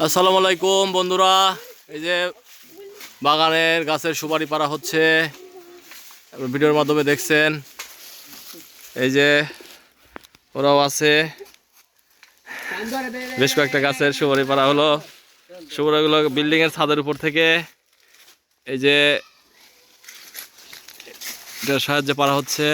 আসসালামু আলাইকুম বন্ধুরা, এই যে বাগানের গাছের সুপারি পাড়া হচ্ছে, ভিডিওর মাধ্যমে দেখছেন। এই যে ওরাও আছে, বেশ কয়েকটা গাছের সুপারি পাড়া হলো। সুপারিগুলো বিল্ডিং এর ছাদের উপর থেকে এই যে এটার সাহায্যে পাড়া হচ্ছে।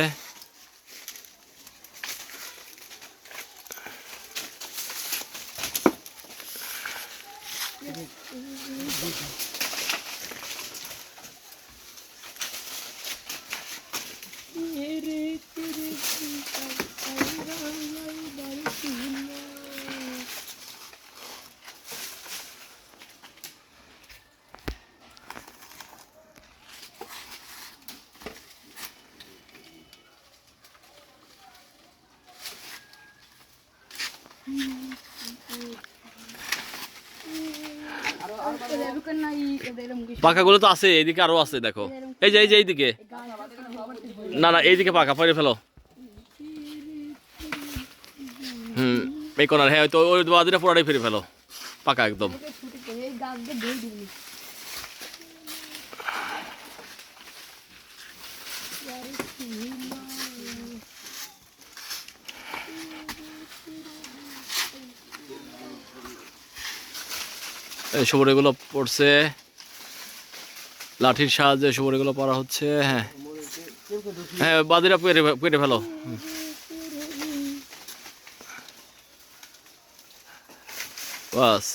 পাকাগুলো তো আছে, এইদিকে আরো আছে, দেখো এই যে এইদিকে, না না এইদিকে পাকা পরে ফেলো। এই কোনার, হ্যাঁ তো ওই বাদিটা পুরাটাই ফেরে ফেলো, পাকা একদম। এই সুপারিগুলো পড়ছে, লাঠির সাহায্যে সুপারিগুলো পড়া হচ্ছে। হ্যাঁ হ্যাঁ, বাদিরা পেরে ফেলো। বাস।